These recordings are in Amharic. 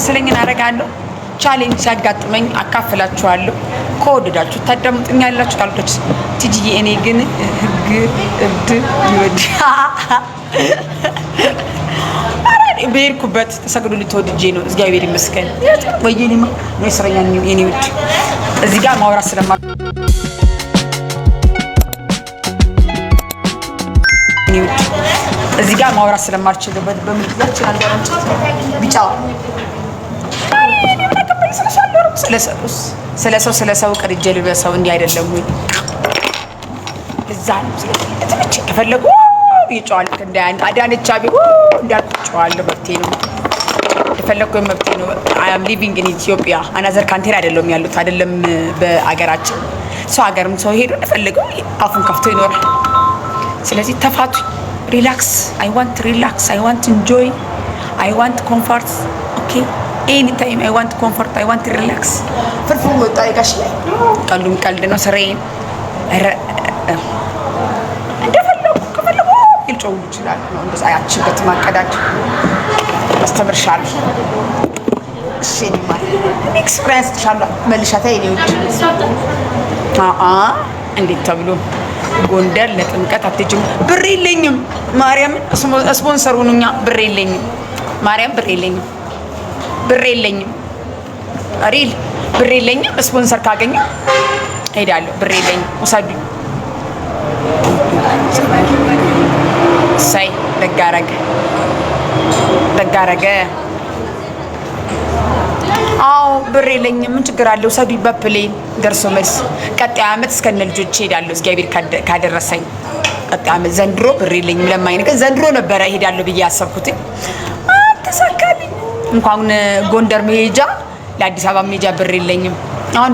ስለኝን አረጋለሁ ቻሌንጅ ሲያጋጥመኝ አካፍላችኋለሁ ከወደዳችሁ ታዳምጡኛላችሁ ካልኩት ቲጂዬ እኔ ግን ህግ እብድ ይወድ በሄድኩበት ተሰግዶልኝ ተወድጄ ነው እግዚአብሔር ይመስገን ወይኔማ ነው እስረኛ ነኝ የኔ ውድ እዚህ ጋር ማውራት ስለማ እዚህ ጋር ማውራት ስለማልችልበት በምትዛች አንደረጭ ቢጫው ስለሰው ቀርጄ ልበሰው እንዲህ አይደለም ወይ እዛ ነው ስለዚህ ከፈለጉ ይጫዋል እንደ አዳነች አቤት እንዳትጫዋል መብቴ ነው የፈለኩ መብቴ ነው I am living in Ethiopia አናዘር ካንትሪ አይደለም ያሉት አይደለም በአገራችን ሰው ሀገርም ሰው ሄዶ እንደፈለገው አፉን ከፍቶ ይኖራል ስለዚህ ተፋቱ relax I want relax I want enjoy I want comfort okay anytime I want comfort I want relax ፍርፍሩ ወጣ ይጋሽ ቀልዱም ቀልድ ነው ስራዬን እንደፈለኩ ከፈለኩ ይልጨው ይችላል ነው እንደዛ ያችበት ማቀዳድ አስተምርሻል እሺ ማለት ኤክስፒሪየንስ ተሻለ መልሻታ የኔው እንዴት ተብሎ ጎንደር ለጥምቀት አትጅም ብር የለኝም ማርያም ስፖንሰር ሆኑኛ ብር የለኝም ማርያም ብር የለኝም አሪል ብር የለኝም ስፖንሰር ካገኘ ሄዳለሁ ብር የለኝም ወሳዱኝ ሳይ ደጋረገ አው ብር የለኝም ምን ችግር አለው ወሳዱኝ በፕሌን ደርሶ መልስ ቀጣይ አመት እስከነ ልጆች ሄዳለሁ እግዚአብሔር ካደረሰኝ ቀጣይ አመት ዘንድሮ ብር የለኝም ለማይነገ ዘንድሮ ነበር ሄዳለሁ ብዬ ያሰብኩት ተሳካልኝ እንኳን ጎንደር መሄጃ ለአዲስ አበባ መሄጃ ብር የለኝም አሁን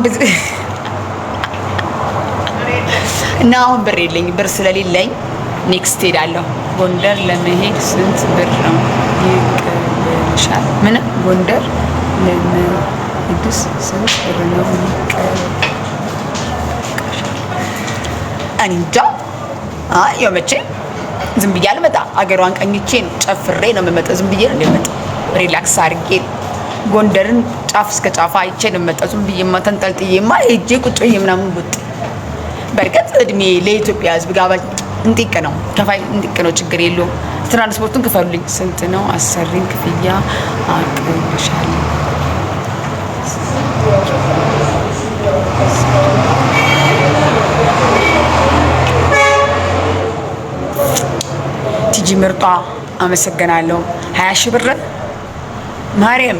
እና አሁን ብር የለኝም ብር ስለሌለኝ ኔክስት ሄዳለሁ ጎንደር ለመሄድ ስንት ብር ነው ይቀበልሻል ምን ጎንደር ለመሄድ ስንት ብር ነው አንጃ የመቼ ዝም ብዬ አልመጣ አገሯን ቀኝቼ ነው ጨፍሬ ነው የምመጣው ዝም ብዬ ነው የምመጣው ሪላክስ አድርጌ ጎንደርን ጫፍ እስከ ጫፍ አይቼ ነው የምመጣው ዝም ብዬ ተንጠልጥዬማ ሄጄ ቁጭ ብዬ ምናምን ጉጥ በርግጥ እድሜ ለኢትዮጵያ ህዝብ ጋር እንጥቅ ነው ከፋይ እንጥቅ ነው ችግር የለውም ትራንስፖርቱን ክፈሉልኝ ስንት ነው አሰሪን ክፍያ አቅርብሻለሁ ቲጂ ምርጧ አመሰግናለሁ 20 ሺህ ብር ማርያም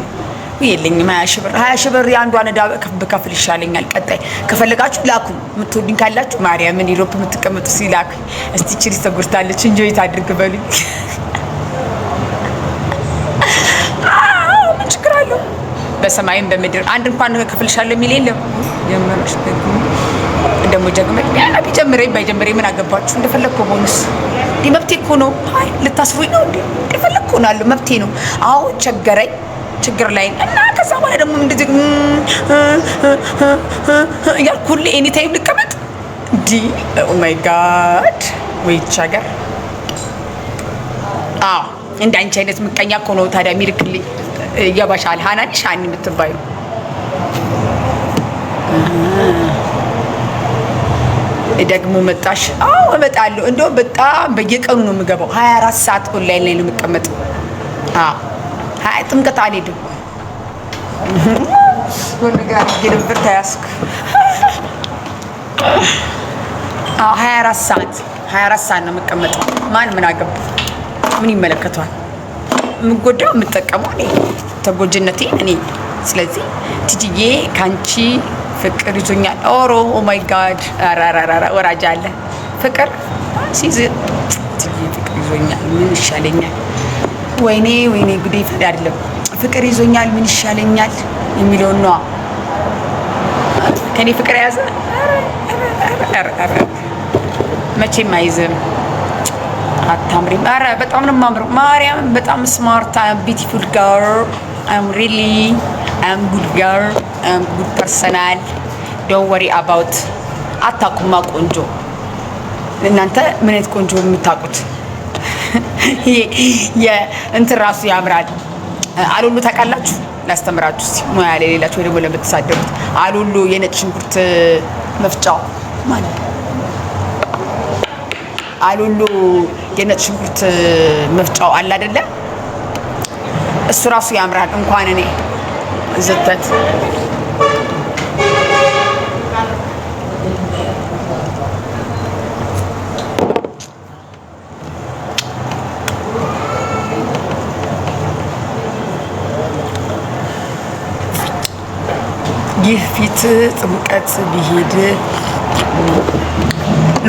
የለኝም 20 ሺህ ብር ያንዷን እዳ በከፍል ይሻለኛል ቀጣይ ከፈለጋችሁ ላኩ የምትወዱኝ ካላችሁ ማርያምን ዩሮፕ የምትቀመጡ ሲላኩ እስቲ ቺሪስ ተጎርታለች እንጆይ ታድርግ በሉኝ ምን ችግር አለው በሰማይም በምድር አንድ እንኳን ከፍልሻለሁ የሚል የለም የመረሽ ደግሞ ጀግመት ቢጀምረኝ ባይጀምረኝ ምን አገባችሁ እንደፈለኩ ቦንስ መብቴ እኮ ነው ልታስሩኝ ነው እንደፈለኩ ነው አለው መብቴ ነው አዎ ቸገረኝ ችግር ላይ እና ከዛ በኋላ ደግሞ እንደዚህ ያልኩ ሁሌ ኤኒ ታይም ልቀመጥ ዲ ኦ ማይ ጋድ ወይ ቻገር እንደ አንቺ አይነት ምቀኛ እኮ ነው ታዲያ የሚልክልኝ ያባሻል ሃናኒ ሻኒ የምትባዩ ደግሞ መጣሽ እመጣለሁ እንደው በጣም በየቀኑ ነው የምገባው 24 ሰዓት ኦንላይን ላይ ነው የምቀመጠው ሃይ ጥምቀት አልሄድም ወንጋር ግንብር ታያስኩ 24 ሰዓት ነው የምቀመጠው ማን ምን አገባ ምን ይመለከቷል ምጎዳው የምጠቀመው እኔ ተጎጅነቴ እኔ ስለዚህ ቲጂዬ ካንቺ ፍቅር ይዞኛል ኦሮ ኦ ማይ ጋድ አራራራ ወራጅ አለ ፍቅር ሲዝ ቲጂዬ ፍቅር ይዞኛል ምን ይሻለኛል ወይኔ ጉዴ ፈዳ አይደለም ፍቅር ይዞኛል ምን ይሻለኛል የሚለው ነው ከኔ ፍቅር ያዘ መቼም አይዝም አታምሪም ኧረ በጣም ነው የማምረው ማርያም በጣም ስማርት ቢዩቲፉል ገርል I'm good girl I'm good personal don't worry about አታቁማ ቆንጆ እናንተ ምን አይነት ቆንጆ የምታቁት የእንትን ራሱ ያምራል አሉሉ ታውቃላችሁ ላስተምራችሁ እስኪ ሙያ ላይ ሌላችሁ ወይ ደግሞ ለምትሳደቡት አሉሉ የነጭ ሽንኩርት መፍጫው ማለት አሉሉ የነጭ ሽንኩርት መፍጫው አለ አይደለ? እሱ ራሱ ያምራል። እንኳን እኔ ዝተት ይህ ፊት ጥምቀት ቢሄድ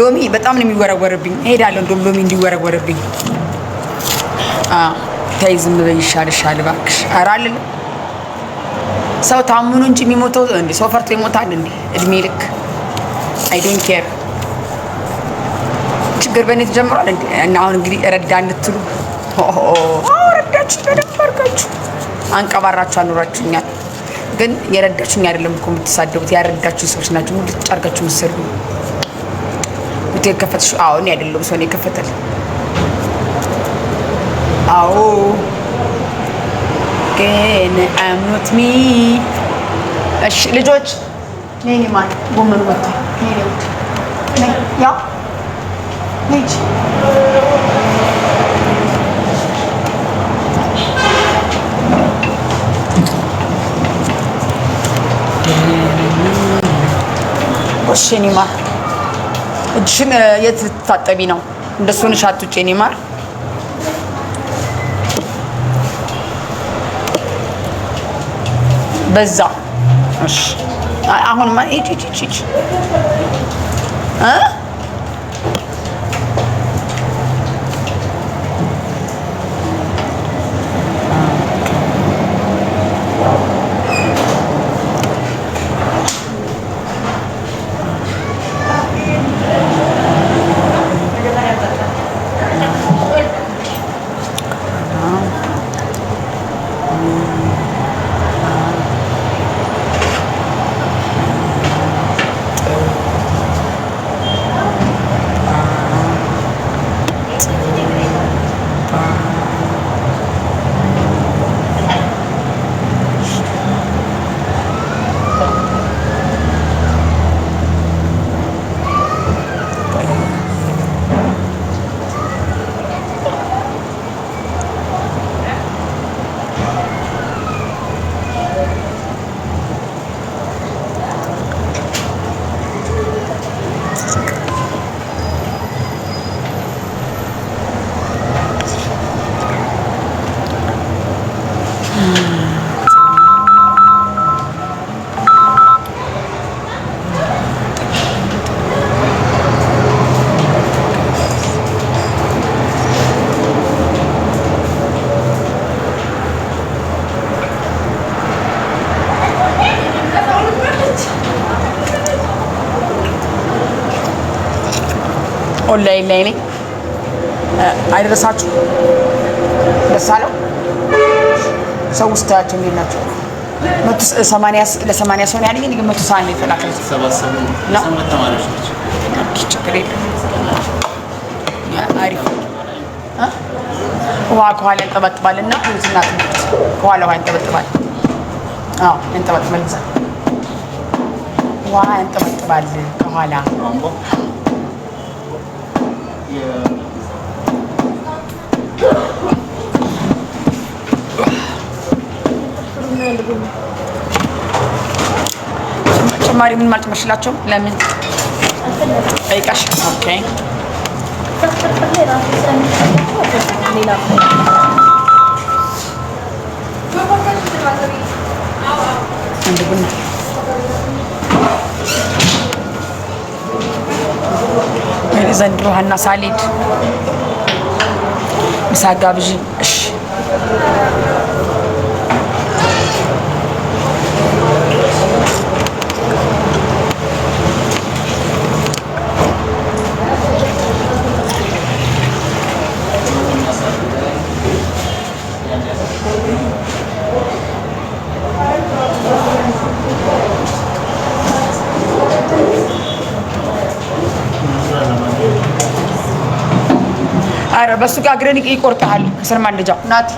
ሎሚ በጣም ነው የሚወረወርብኝ። እሄዳለሁ እንደውም ሎሚ እንዲወረወርብኝ። ተይ ዝም በይ ይሻልሻል እባክሽ። ኧረ አልልም። ሰው ታሙኑ እንጂ የሚሞተው እንዴ? ሰው ፈርቶ ይሞታል እንዴ? እድሜ ልክ አይ ዶንት ኬር። ችግር በእኔ ተጀምሯል እንዴ? እና አሁን እንግዲህ ረዳ እንድትሉ ረዳችሁ፣ በደንብ አድርጋችሁ አንቀባራችሁ አኑራችሁኛል። ግን የረዳችሁኝ አይደለም እኮ የምትሳደቡት፣ ያረዳችሁ ሰዎች ናቸው። ሙሉ ጫርጋችሁ ምሰሩ ወደ ከፈትሽ። አዎ እኔ አይደለም ሰው ነው የከፈተል። አዎ ግን አምኖት ሚ እሺ ልጆች ነኝ ማለት ጎመን ወጣ ነኝ ያ ነኝ እሺ እኔ ማር እጅሽን የት ልትታጠቢ ነው? እንደሱ ነሽ አትውጪ። እኔ ማር በዛ እሺ አሁን ማ እቺ ኦንላይን ላይ ነኝ። አይደረሳችሁ ደስ አለው ሰው ውስጥ ታያቸው እንዴት ናቸው? 180 ሰው ነው ያለኝ። ግን 100 ሰዓት ነው የተላከው። አሪፍ ውሃ ከኋላ ያንጠበጥባል እና ህይወትና ትምህርት ከኋላ ውሃ ያንጠበጥባል። አዎ ያንጠበጥባል። ውሃ ያንጠበጥባል ከኋላ ጭማሪ ምን ማለት መስላችሁ? ለምን አይቃሽ? ኦኬ ዘንድሮ ሀና ሳልሄድ ምሳ ጋብዥኝ። እሺ አረ በሱ ጋር እግረን ይቆርጣል። ከስር ማንደጃው ናት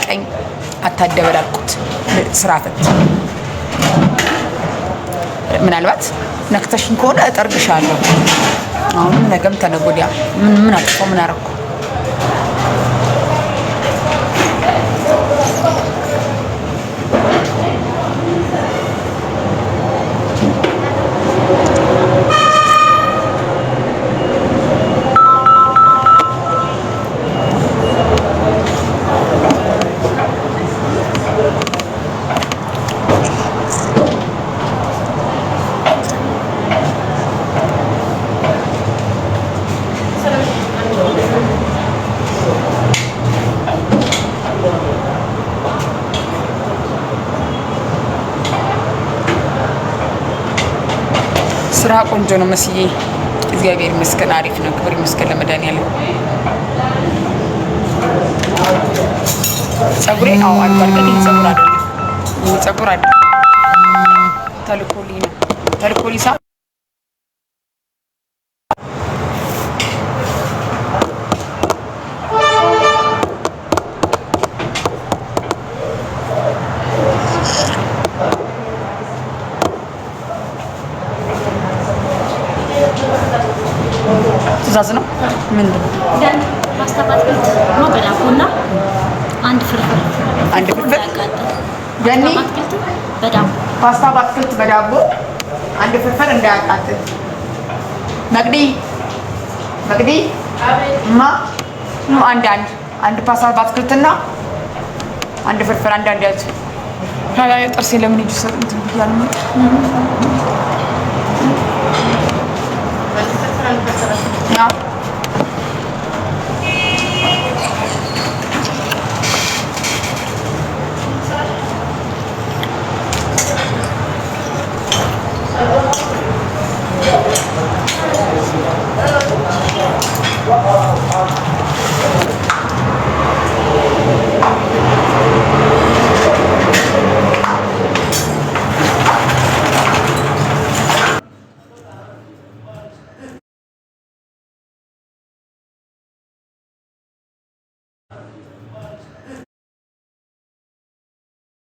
ቀኝ አታደበላልቁት። ስራ ፈት ምናልባት ነክተሽኝ ከሆነ እጠርግሻለሁ። አሁንም ነገም ተነገ ወዲያ ምን አጥፎ ምን አደረኩ? ስራ ቆንጆ ነው መስዬ፣ እግዚአብሔር ይመስገን አሪፍ ነው። ክብር ይመስገን ለመድኃኒዓለም። ፀጉሬ አድጓል፣ ግን ይህ ፀጉር አይደለም። ይህ ፀጉር አይደለም፣ ተልኮልኝ ነው። ተልኮልኝ ሳ ትእዛዝ ነው። ምንድን ነው? ፓስታ በአትክልት ነው በዳቦና አንድ ፍርፍር። አንድ ፍርፍር ገኒ በዳቦ ፓስታ በአትክልት በዳቦ አንድ ፍርፍር እንዳያቃጥል። መቅዲ እማ ነው። አንድ ፓስታ በአትክልትና አንድ ፍርፍር አንድ ያዙ። ታዲያ ጥርሴ ለምን ይጁ ሰጥ እንትን ብያለሁ። Ja.